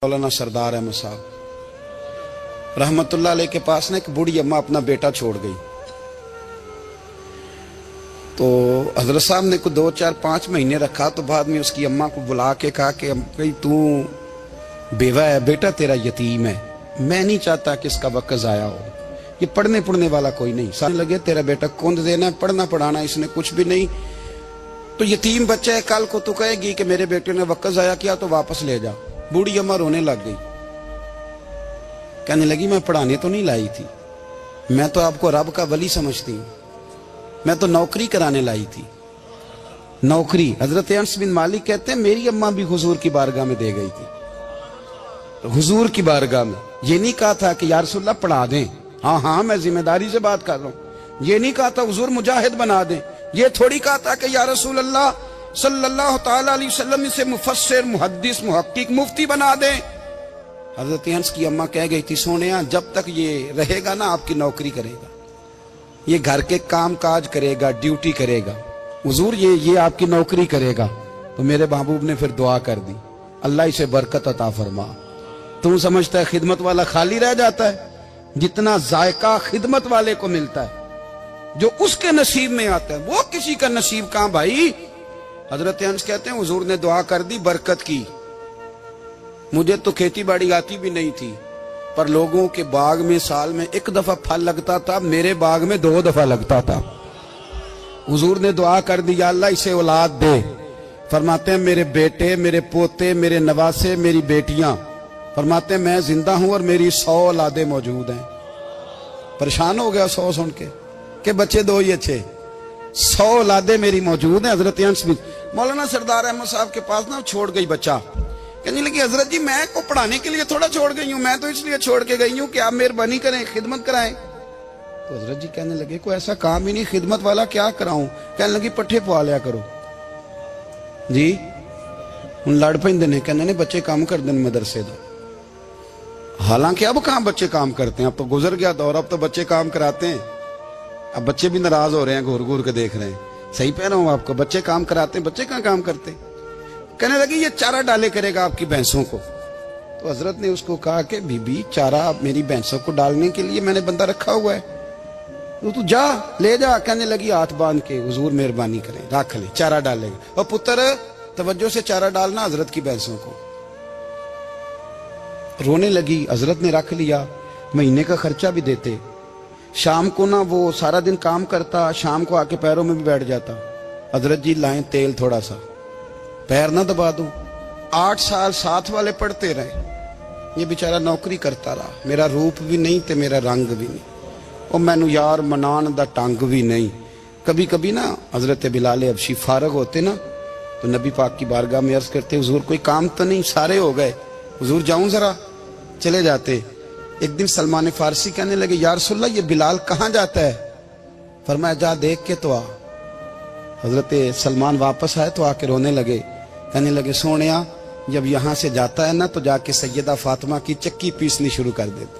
मौलाना सरदार अहमद साहब रहमतुल्लाह अलैह के पास ना एक बूढ़ी अम्मा अपना बेटा छोड़ गई। तो हजरत साहब ने को 2, 4, 5 महीने रखा। तो बाद में उसकी अम्मा को बुला के कहा कि भाई तू बेवा है, बेटा तेरा यतीम है, मैं नहीं चाहता कि इसका वक्त ज़ाया हो, ये पढ़ने पढ़ने वाला कोई नहीं। सारे लगे तेरा बेटा कौन देना है, पढ़ना पढ़ाना इसने कुछ भी नहीं, तो यतीम बच्चा है, कल को तू कहेगी कि मेरे बेटे ने वक्त ज़ाया किया तो वापस ले जा। बूढ़ी अम्मा रोने लग गई, कहने लगी मैं पढ़ाने तो नहीं लाई थी, मैं तो आपको रब का वली समझती हूँ, मैं तो नौकरी कराने लाई थी। नौकरी हजरत अनस बिन मालिक कहते हैं मेरी अम्मा भी हुजूर की बारगाह में दे गई थी। हुजूर की बारगाह में ये नहीं कहा था कि या रसूलल्लाह पढ़ा दें, हाँ हाँ मैं जिम्मेदारी से बात कर रहा हूँ, ये नहीं कहा था हुजूर मुजाहिद बना दें, ये थोड़ी कहा था कि या रसूलल्लाह सल्लल्लाहु ताला अलैहि वसल्लम से मुफस्सिर मुहद्दिस मुहक्किक मुफ्ती बना दें। हजरत अनस की अम्मा कह गई थी सोनिया जब तक ये रहेगा ना आपकी नौकरी करेगा, ये घर के काम काज करेगा, ड्यूटी करेगा, हुजूर ये आपकी नौकरी करेगा। तो मेरे महबूब ने फिर दुआ कर दी, अल्लाह इसे बरकत अता फरमा। तू समझता है खिदमत वाला खाली रह जाता है? जितना जायका खिदमत वाले को मिलता है, जो उसके नसीब में आता है, वो किसी का नसीब कहां भाई। हजरत अनस कहते हैं हुजूर ने दुआ कर दी, बरकत की। मुझे तो खेती बाड़ी आती भी नहीं थी, पर लोगों के बाग में साल में 1 दफा फल लगता था, मेरे बाग में 2 दफा लगता था। हुजूर ने दुआ कर दी, या अल्लाह इसे औलाद दे। फरमाते हैं मेरे बेटे, मेरे पोते, मेरे नवासे, मेरी बेटियां, फरमाते हैं मैं जिंदा हूं और मेरी 100 औलादें मौजूद हैं। परेशान हो गया 100 सुन के बच्चे 2 ही अच्छे, 100 औलादें मेरी मौजूद हैं। हजरत अनस बिन मौलाना सरदार अहमद साहब के पास ना छोड़ गई बच्चा, कहने लगी हजरत जी मैं को पढ़ाने के लिए थोड़ा छोड़ गई हूँ, मैं तो इसलिए छोड़ के गई हूँ कि आप मेहरबानी करें, खिदमत कराएं। तो हजरत जी कहने लगे कोई ऐसा काम ही नहीं, खिदमत वाला क्या कराऊं। कहने लगी पट्ठे पवा लिया करो जी। हूं लड़ पेंदे ने, कहने ने बच्चे काम कर दें मदरसे का। हालांकि अब कहां बच्चे काम करते हैं, अब तो गुजर गया दौर, अब तो बच्चे काम कराते हैं। अब बच्चे भी नाराज हो रहे हैं, घूर घूर के देख रहे हैं। सही कह रहा हूं आपको, बच्चे काम कराते हैं, बच्चे कहां काम करते। कहने लगी ये चारा डाले करेगा आपकी भैंसों को। तो हजरत ने उसको कहा कि बीबी चारा मेरी भैंसों को डालने के लिए मैंने बंदा रखा हुआ है, तो तू जा ले जा। कहने लगी हाथ बांध के हुजूर मेहरबानी करें रख ले, चारा डालेगा। और पुत्र तवज्जो से चारा डालना हजरत की भैंसों को। रोने लगी, हजरत ने रख लिया, महीने का खर्चा भी देते। शाम को ना वो सारा दिन काम करता, शाम को आके पैरों में भी बैठ जाता, हजरत जी लाएं तेल थोड़ा सा, पैर ना दबा दूं। 8 साल साथ वाले पढ़ते रहे, ये बेचारा नौकरी करता रहा, मेरा रूप भी नहीं ते मेरा रंग भी नहीं, और मैनू यार मनान दा टंग भी नहीं। कभी कभी ना हजरत बिलाल हबशी फारग होते ना, तो नबी पाक की बारगाह में अर्ज करते हुजूर कोई काम तो नहीं, सारे हो गए, हुजूर जाऊं जरा, चले जाते। एक दिन सलमान फारसी कहने लगे या रसूलल्लाह ये बिलाल कहाँ जाता है। फरमाया जा देख के तो आ। हजरत सलमान वापस आए तो आके रोने लगे, कहने लगे सोनिया जब यहाँ से जाता है ना तो जाके सैयदा फातिमा की चक्की पीसनी शुरू कर देता,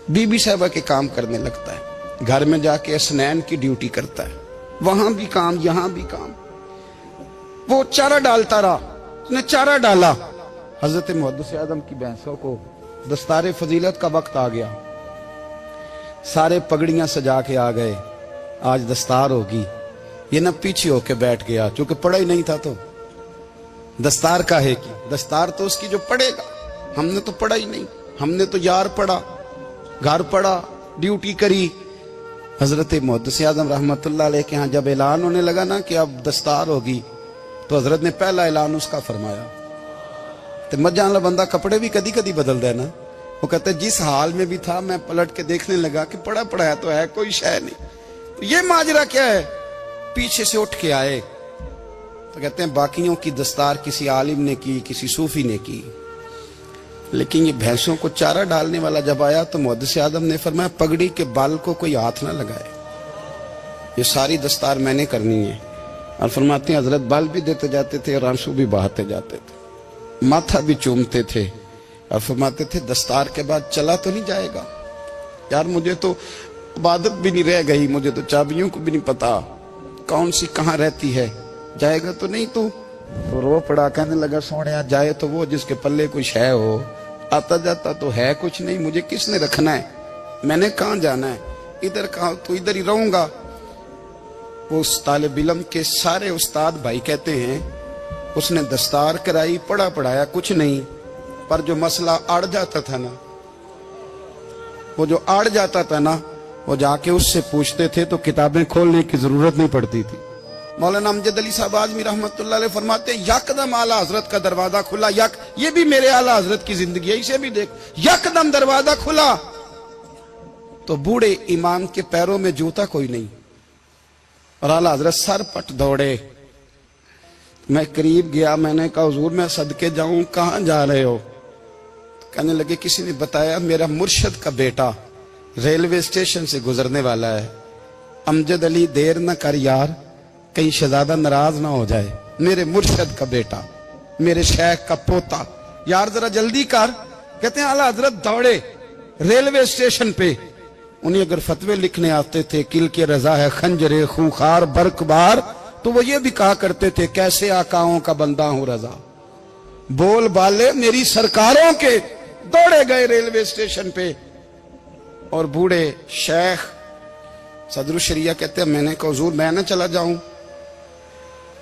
बीबी साहबा के काम करने लगता है, घर में जाके स्नैन की ड्यूटी करता है, वहां भी काम यहाँ भी काम। वो चारा डालता रहा, उसने चारा डाला। हजरत मुहद्दिस आजम की भैंसों को दस्तारे फजीलत का वक्त आ गया, सारे पगड़ियां सजा के आ गए, आज दस्तार होगी। ये न पीछे होके बैठ गया, चूंकि पढ़ा ही नहीं था तो दस्तार काहे की, दस्तार तो उसकी जो पढ़ेगा, हमने तो पढ़ा ही नहीं, हमने तो यार पढ़ा, घर पढ़ा, ड्यूटी करी। हजरत मुहद्दिस आजम रहमतुल्लाह अलैह के यहाँ जब ऐलान होने लगा ना कि अब दस्तार होगी, तो हजरत ने पहला ऐलान उसका फरमाया। तो मजान ला बंदा कपड़े भी कदी कदी बदल दे ना, वो कहते जिस हाल में भी था मैं पलट के देखने लगा कि पढ़ा पढ़ाया तो है, कोई शय नहीं, तो ये माजरा क्या है। पीछे से उठ के आए तो कहते हैं बाकियों की दस्तार किसी आलिम ने की, किसी सूफी ने की, लेकिन ये भैंसों को चारा डालने वाला जब आया तो मुहद्दिस आजम ने फरमाया पगड़ी के बाल को कोई हाथ ना लगाए, ये सारी दस्तार मैंने करनी है। और फरमाते हैं हजरत बाल भी देते जाते थे और आंसू भी बहाते जाते थे, माथा भी चूमते थे, और फरमाते थे दस्तार के बाद चला तो नहीं जाएगा यार, मुझे तो इबादत भी नहीं रह गई, मुझे तो चाबियों को भी नहीं पता कौन सी कहाँ रहती है, जाएगा तो नहीं तू। तो रो पड़ा, कहने लगा सोनिया जाए तो वो जिसके पल्ले कुछ है हो, आता जाता तो है कुछ नहीं, मुझे किसने रखना है, मैंने कहाँ जाना है, इधर कहाँ, तो इधर ही रहूंगा। उस तालिब इल्म के सारे उस्ताद भाई कहते हैं उसने दस्तार कराई, पढ़ा पढ़ाया कुछ नहीं, पर जो मसला अड़ जाता था ना, वो जो अड़ जाता था ना, वो जाके उससे पूछते थे तो किताबें खोलने की जरूरत नहीं पड़ती थी। मौलाना अमजद अली साहब आजमी रहमतुल्लाह अलैह फरमाते यकदम आला हजरत का दरवाजा खुला, ये भी मेरे आला हजरत की जिंदगी है, इसे भी देख, यकदम दरवाजा खुला तो बूढ़े इमाम के पैरों में जूता कोई नहीं, और आला हजरत सर पट दौड़े। मैं करीब गया, मैंने कहा हुजूर मैं सदके जाऊं, कहां जा रहे हो? कहने लगे किसी ने बताया मेरा मुर्शद का बेटा रेलवे स्टेशन से गुजरने वाला है, अमजद अली देर न कर यार, कहीं शहजादा नाराज ना हो जाए, मेरे मुर्शद का बेटा, मेरे शेख का पोता, यार जरा जल्दी कर। कहते हैं आला हजरत दौड़े रेलवे स्टेशन पे, उन्हें अगर फतवे लिखने आते थे किल के रजा है खंजरे खूंखार बरकबार, तो वो ये भी कहा करते थे कैसे आकाओं का बंदा हूं रजा, बोल बाले मेरी सरकारों के। दौड़े गए रेलवे स्टेशन पे, और बूढ़े शेख सदरुल शरिया कहते हैं मैंने कहा हुजूर मैं ना चला जाऊं?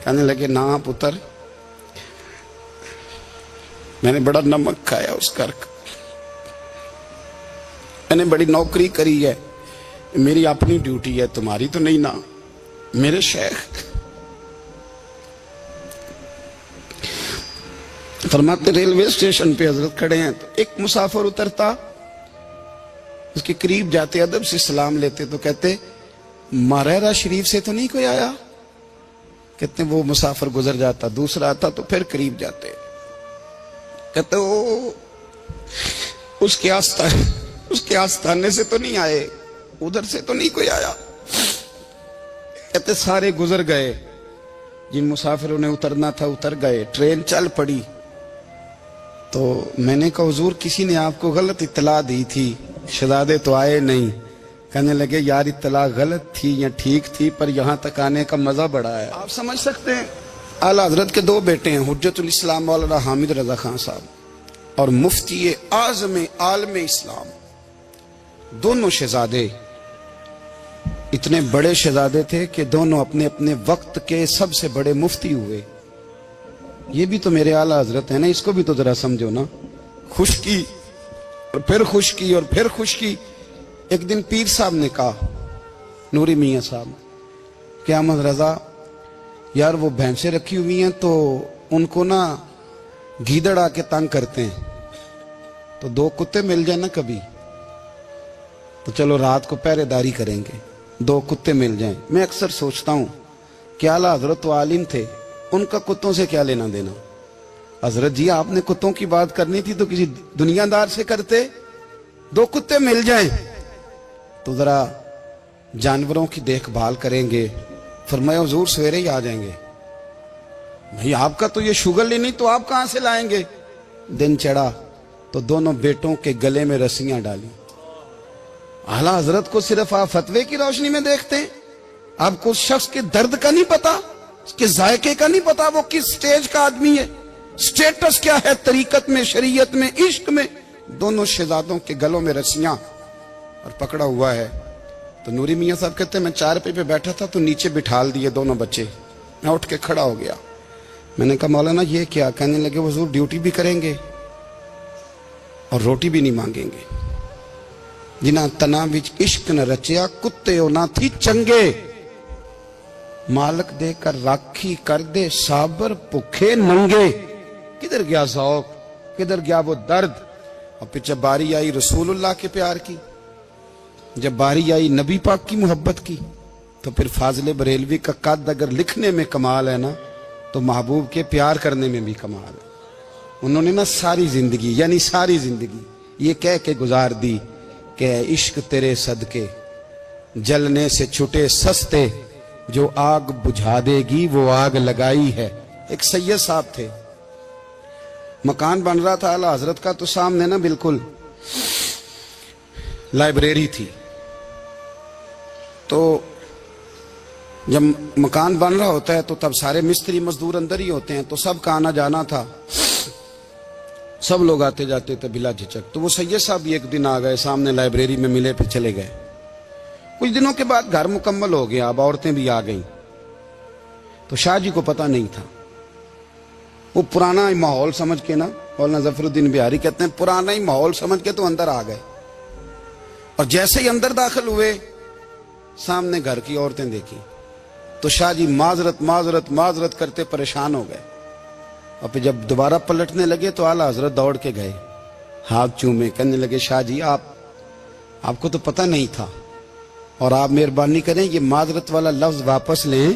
कहने लगे ना पुत्र, मैंने बड़ा नमक खाया उस घर का, मैंने बड़ी नौकरी करी है, मेरी अपनी ड्यूटी है, तुम्हारी तो नहीं ना। मेरे शेख फरमाते रेलवे स्टेशन पे हजरत खड़े हैं, तो एक मुसाफिर उतरता, उसके करीब जाते अदब से सलाम लेते तो कहते मारेरा शरीफ से तो नहीं कोई आया? कहते वो मुसाफिर गुजर जाता, दूसरा आता तो फिर करीब जाते, कहते वो उसके आस्थाने से तो नहीं आए, उधर से तो नहीं कोई आया। कहते सारे गुजर गए, जिन मुसाफिरों ने उतरना था उतर गए, ट्रेन चल पड़ी। तो मैंने कहा हुजूर किसी ने आपको गलत इत्तला दी थी, शहजादे तो आए नहीं। कहने लगे यार इत्तला गलत थी या ठीक थी, पर यहां तक आने का मजा बड़ा है। आप समझ सकते हैं आला हजरत के दो बेटे हैं, हुज्जतुल इस्लाम मौलाना हामिद रजा खान साहब और मुफ्ती आज़म आलम इस्लाम, दोनों शहजादे इतने बड़े शहजादे थे कि दोनों अपने अपने वक्त के सबसे बड़े मुफ्ती हुए। ये भी तो मेरे आला हजरत है ना, इसको भी तो जरा समझो ना। खुश की और फिर खुश की और फिर खुश की। एक दिन पीर साहब ने कहा, नूरी मियाँ साहब, कि अहमद रजा यार वो भैंसे रखी हुई हैं तो उनको ना गीदड़ आके तंग करते हैं, तो दो कुत्ते मिल जाए ना कभी, तो चलो रात को पहरेदारी करेंगे, दो कुत्ते मिल जाएं। मैं अक्सर सोचता हूं कि आला हजरत तो आलिम थे, उनका कुत्तों से क्या लेना देना। हजरत जी आपने कुत्तों की बात करनी थी तो किसी दुनियादार से करते, दो कुत्ते मिल जाएं तो जरा जानवरों की देखभाल करेंगे। फरमाया हुजूर सवेरे ही आ जाएंगे। भाई आपका तो ये शुगर लेनी, तो आप कहां से लाएंगे? दिन चढ़ा तो दोनों बेटों के गले में रस्सियां डाली। आला हजरत को सिर्फ आप फतवे की रोशनी में देखते हैं, आपको उस शख्स के दर्द का नहीं पता, उसके जायके का नहीं पता, वो किस स्टेज का आदमी है, स्टेटस क्या है तरीकत में, शरीयत में, इश्क में। दोनों शहजादों के गलों में रस्सियां और पकड़ा हुआ है। तो नूरी मियाँ साहब कहते हैं मैं चारपाई पे बैठा था तो नीचे बिठाल दिए दोनों बच्चे, मैं उठ के खड़ा हो गया। मैंने कहा मौलाना ये क्या? कहने लगे हुजूर ड्यूटी भी करेंगे और रोटी भी नहीं मांगेंगे। जिन्हां तना विच इश्क न रचिया कुत्ते ना थी चंगे, मालक देकर राखी कर दे साबर भुखे नंगे। किधर गया ज़ौक़, किधर गया वो दर्द? और फिर जब बारी आई रसूलुल्लाह के प्यार की, जब बारी आई नबी पाक की मोहब्बत की, तो फिर फाजिल बरेलवी का कद अगर लिखने में कमाल है ना, तो महबूब के प्यार करने में भी कमाल है। उन्होंने ना सारी जिंदगी, यानी सारी जिंदगी ये कह के गुजार दी कि इश्क तेरे सदके जलने से छुटे सस्ते, जो आग बुझा देगी वो आग लगाई है। एक सैयद साहब थे, मकान बन रहा था आला हजरत का, तो सामने ना बिल्कुल लाइब्रेरी थी। तो جب مکان بن رہا ہوتا ہے تو تب سارے مستری مزدور اندر ہی ہوتے ہیں، تو سب کا آنا جانا تھا، سب لوگ آتے جاتے تھے بلا جھجک۔ تو وہ سید صاحب بھی ایک دن آ گئے، سامنے لائبریری میں ملے، پھر چلے گئے۔ کچھ دنوں کے بعد گھر مکمل ہو گیا، اب عورتیں بھی آ گئیں، تو شاہ جی کو پتہ نہیں تھا۔ وہ پرانا ہی ماحول سمجھ کے نا، مولانا ظفر الدین بہاری کہتے ہیں پرانا ہی ماحول سمجھ کے تو اندر آ گئے، اور جیسے ہی اندر داخل ہوئے سامنے گھر کی عورتیں دیکھی تو شاہ جی معذرت معذرت معذرت کرتے پریشان ہو گئے، اور پھر جب دوبارہ پلٹنے لگے تو اعلیٰ حضرت دوڑ کے گئے، ہاتھ چومے، کہنے لگے شاہ جی آپ کو تو پتہ نہیں تھا، اور آپ مہربانی کریں یہ معذرت والا لفظ واپس لیں،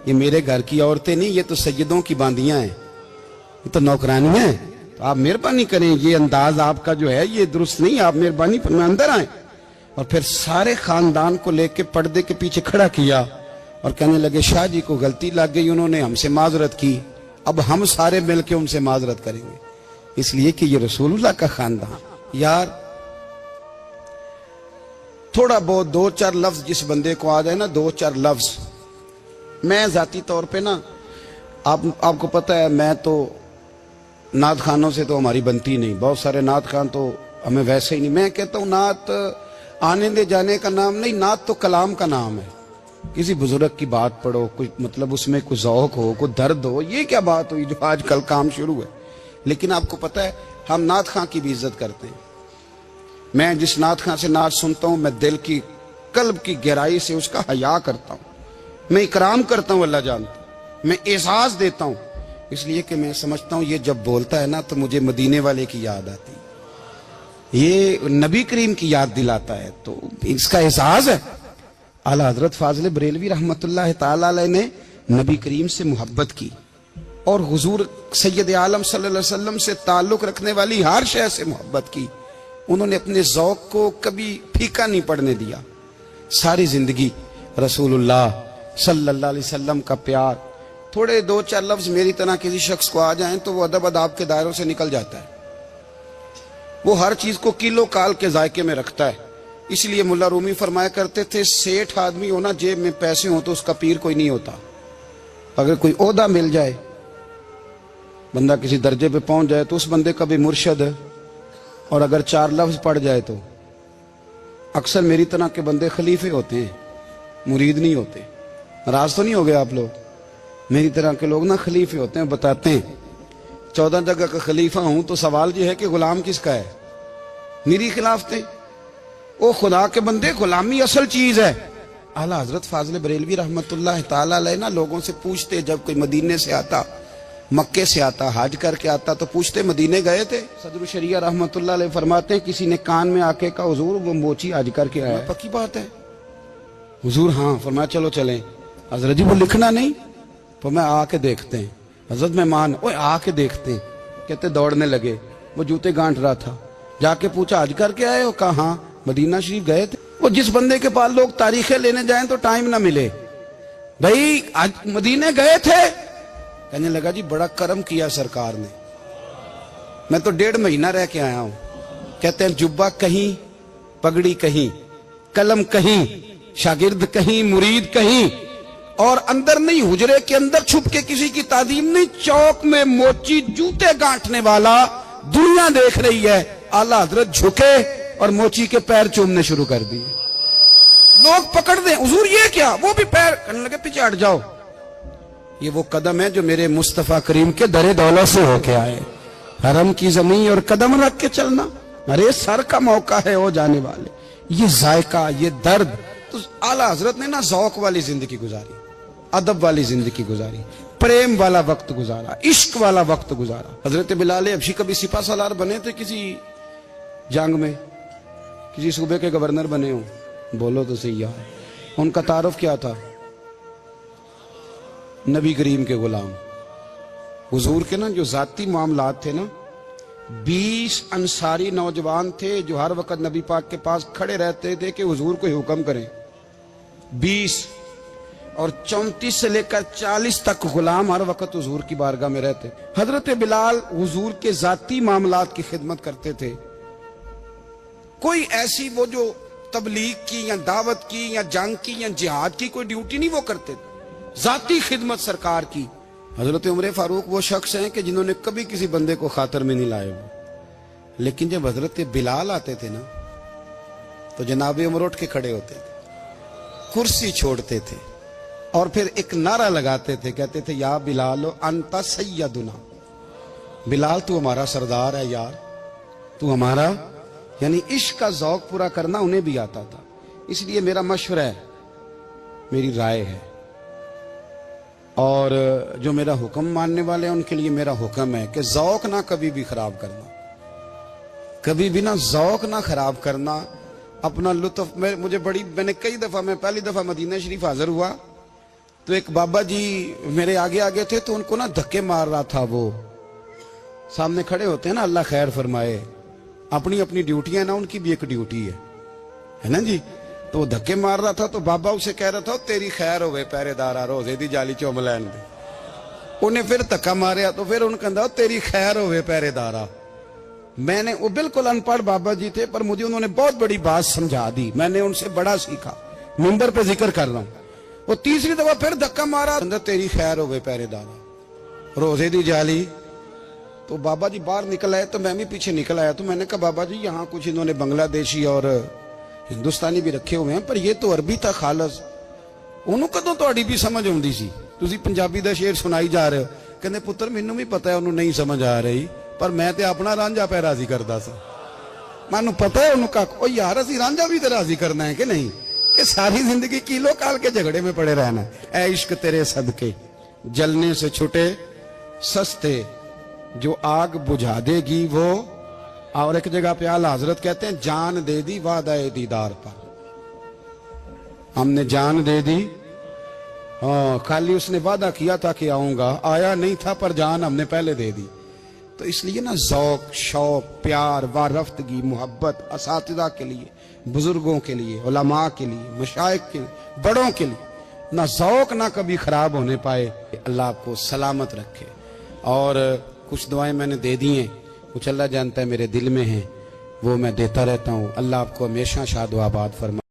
یہ میرے گھر کی عورتیں نہیں، یہ تو سیدوں کی باندیاں ہیں، یہ تو نوکرانیاں ہیں، تو آپ مہربانی کریں، یہ انداز آپ کا جو ہے یہ درست نہیں، آپ مہربانی فرمائیں اندر آئیں۔ اور پھر سارے خاندان کو لے کے پردے کے پیچھے کھڑا کیا اور کہنے لگے شاہ جی کو غلطی لگ گئی، انہوں نے ہم سے معذرت کی، اب ہم سارے مل کے ان سے معذرت کریں گے، اس لیے کہ یہ رسول اللہ کا خاندان۔ یار تھوڑا بہت دو چار لفظ جس بندے کو آ جائے نا، دو چار لفظ، میں ذاتی طور پہ نا آپ کو پتہ ہے میں تو نعت خانوں سے تو ہماری بنتی نہیں، بہت سارے نعت خان تو ہمیں ویسے ہی نہیں، میں کہتا ہوں نعت آنے دے جانے کا نام نہیں، نعت تو کلام کا نام ہے، کسی بزرگ کی بات پڑھو، کوئی مطلب اس میں کوئی ذوق ہو، کوئی درد ہو، یہ کیا بات ہوئی جو آج کل کام شروع ہے۔ لیکن آپ کو پتہ ہے ہم نعت خان کی بھی عزت کرتے ہیں، میں جس نعت خان سے نعت سنتا ہوں میں دل کی قلب کی گہرائی سے اس کا حیا کرتا ہوں، میں اکرام کرتا ہوں، اللہ جانتا ہوں، میں اعزاز دیتا ہوں، اس لیے کہ میں سمجھتا ہوں یہ جب بولتا ہے نا تو مجھے مدینے والے کی یاد آتی ہے، یہ نبی کریم کی یاد دلاتا ہے، تو اس کا اعزاز ہے۔ اعلیٰ حضرت فاضل بریلوی رحمۃ اللہ تعالی علیہ نے نبی کریم سے محبت کی، اور حضور سید عالم صلی اللہ علیہ وسلم سے تعلق رکھنے والی ہر شے سے محبت کی، انہوں نے اپنے ذوق کو کبھی پھیکا نہیں پڑنے دیا، ساری زندگی رسول اللہ صلی اللہ علیہ وسلم کا پیار۔ تھوڑے دو چار لفظ میری طرح کسی شخص کو آ جائیں تو وہ ادب اداب کے دائروں سے نکل جاتا ہے، وہ ہر چیز کو کیلو کال کے ذائقے میں رکھتا ہے، اس لیے ملا رومی فرمایا کرتے تھے سیٹھ آدمی ہونا جیب میں پیسے ہوں تو اس کا پیر کوئی نہیں ہوتا، اگر کوئی عہدہ مل جائے، بندہ کسی درجے پہ پہنچ جائے تو اس بندے کا بھی مرشد ہے، اور اگر چار لفظ پڑھ جائے تو اکثر میری طرح کے بندے خلیفے ہوتے ہیں، مرید نہیں ہوتے، ناراض تو نہیں ہو گئے آپ لوگ، میری طرح کے لوگ نا خلیفے ہوتے ہیں، بتاتے ہیں 14 جگہ کا خلیفہ ہوں تو سوال یہ ہے کہ غلام کس کا ہے، میری خلافتیں، او خدا کے بندے غلامی اصل چیز ہے۔ اعلیٰ حضرت فاضل بریلوی رحمۃ اللہ تعالی علیہ نا لوگوں سے پوچھتے، جب کوئی مدینے سے آتا، مکے سے آتا، حج کر کے آتا تو پوچھتے مدینے گئے تھے؟ صدر الشریعہ رحمۃ اللہ علیہ فرماتے ہیں کسی نے کان میں آ کے کہا حضور وہ موچی حج کر کے آیا، پکی بات ہے حضور؟ ہاں۔ فرمایا چلو چلیں۔ حضرت جی وہ لکھنا نہیں؟ تو میں آ کے دیکھتے ہیں۔ حضرت مہمان اوے آ کے دیکھتے ہیں، کہتے دوڑنے لگے، وہ جوتے گانٹ رہا تھا، جا کے پوچھا حج کر کے آئے ہو؟ کہا ہاں۔ مدینہ شریف گئے تھے؟ وہ جس بندے کے پاس لوگ تاریخیں لینے جائیں تو ٹائم نہ ملے، بھائی مدینے گئے تھے؟ کہنے لگا جی بڑا کرم کیا سرکار نے، میں تو 1.5 مہینہ رہ کے آیا ہوں۔ کہتے ہیں جبہ کہیں، پگڑی کہیں، قلم کہیں، شاگرد کہیں، مرید کہیں، اور اندر نہیں، حجرے کے اندر چھپ کے کسی کی تعظیم نہیں، چوک میں موچی جوتے گانٹنے والا دنیا دیکھ رہی ہے، اعلیٰ حضرت جھکے اور موچی کے پیر چومنے شروع کر دیے، لوگ پکڑ دیں حضور یہ کیا، وہ بھی پیر، کہنے لگے پیچھے ہٹ جاؤ، یہ وہ قدم ہے جو میرے مصطفیٰ کریم کے در دولت سے ہو کے آئے، حرم کی زمین اور قدم رکھ کے چلنا، ارے سر کا موقع ہے ہو جانے والے، یہ ذائقہ، یہ درد، تو اعلیٰ حضرت نے نا ذوق والی زندگی گزاری، ادب والی زندگی گزاری، پریم والا وقت گزارا، عشق والا وقت گزارا۔ حضرت بلال حبشی کبھی سپاہ سالار بنے تھے کسی جنگ میں، کسی صوبے کے گورنر بنے ہوں؟ بولو تو صحیح ہے۔ ان کا تعارف کیا تھا؟ نبی کریم کے غلام، حضور کے نا جو ذاتی معاملات تھے نا، 20 انصاری نوجوان تھے جو ہر وقت نبی پاک کے پاس کھڑے رہتے تھے کہ حضور کو حکم کریں، 20، اور 34 سے لے کر 40 تک غلام ہر وقت حضور کی بارگاہ میں رہتے۔ حضرت بلال حضور کے ذاتی معاملات کی خدمت کرتے تھے، کوئی ایسی وہ جو تبلیغ کی یا دعوت کی یا جنگ کی یا جہاد کی کوئی ڈیوٹی نہیں وہ کرتے تھے، ذاتی خدمت سرکار کی۔ حضرت عمر فاروق وہ شخص ہیں کہ جنہوں نے کبھی کسی بندے کو خاطر میں نہیں لائے وہ، لیکن جب حضرت بلال آتے تھے نا تو جناب عمر اٹھ کے کھڑے ہوتے تھے، کرسی چھوڑتے تھے اور پھر ایک نعرہ لگاتے تھے، کہتے تھے یا بلال انت سیدنا، بلال تو ہمارا سردار ہے یار، تو ہمارا، یعنی عشق کا ذوق پورا کرنا انہیں بھی آتا تھا۔ اس لیے میرا مشورہ ہے، میری رائے ہے، اور جو میرا حکم ماننے والے ہیں ان کے لیے میرا حکم ہے کہ ذوق نہ کبھی بھی خراب کرنا، کبھی بھی نہ ذوق نہ خراب کرنا، اپنا لطف۔ میں نے کئی دفعہ، میں پہلی دفعہ مدینہ شریف حاضر ہوا تو ایک بابا جی میرے آگے آگے تھے تو ان کو نا دھکے مار رہا تھا، وہ سامنے کھڑے ہوتے ہیں نا، اللہ خیر فرمائے، اپنی اپنی ڈیوٹیاں نا، ان کی بھی ایک ڈیوٹی ہے نا جی، تو وہ دھکے مار رہا تھا تو بابا اسے کہہ رہا تھا تیری خیر ہوئے پہرے دارا روزے دی جالی چوملین دے، انہیں پھر دھکا ماریا تو پھر ان کہا تیری خیر ہوئے پہرے دارا۔ میں نے، وہ بالکل ان پڑھ بابا جی تھے پر مجھے انہوں نے بہت بڑی بات سمجھا دی، میں نے ان سے بڑا سیکھا، منبر پہ ذکر کر رہا ہوں۔ وہ تیسری دفعہ پھر دھکا مارا، تیری خیر ہوئے پہرے دارا روزے دی جالی۔ تو بابا جی باہر نکل آئے تو میں بھی پیچھے نکل آیا، تو میں نے کہا بابا جی یہاں کچھ انہوں نے بنگلہ دیشی اور ہندوستانی بھی رکھے ہوئے ہیں پر یہ تو عربی تھا خالص، انہوں کدوں تہاڈی بھی سمجھ آؤندی سی، تسی پنجابی دا شعر سنائی جا رہے ہو۔ کہندے پتر مینوں بھی پتہ ہے انہوں نہیں سمجھ آ رہی پر میں تے اپنا رانجھا پہ راضی کردا سا، مینوں پتہ ہے انہوں کا او یار اسی رانجھا بھی تے راضی کرنا ہے کہ نہیں، کہ ساری زندگی کیلو کال کے جھگڑے میں پڑے رہنا ہے۔ اے عشق تیرے صدقے جلنے سے چھٹے سستے، جو آگ بجھا دے گی وہ، اور ایک جگہ پہ اعلیٰ حضرت کہتے ہیں جان دے دی وعدہ دیدار پر، ہم نے جان دے دی، ہاں خالی اس نے وعدہ کیا تھا کہ آؤں گا، آیا نہیں تھا پر جان ہم نے پہلے دے دی۔ تو اس لیے نا ذوق، شوق، پیار، وارفتگی، محبت اساتذہ کے لیے، بزرگوں کے لیے، علماء کے لیے، مشائخ کے لیے، بڑوں کے لیے، نہ ذوق نہ کبھی خراب ہونے پائے۔ اللہ آپ کو سلامت رکھے۔ اور کچھ دعائیں میں نے دے دی ہیں، کچھ اللہ جانتا ہے میرے دل میں ہیں، وہ میں دیتا رہتا ہوں۔ اللہ آپ کو ہمیشہ شاد و آباد فرمائے۔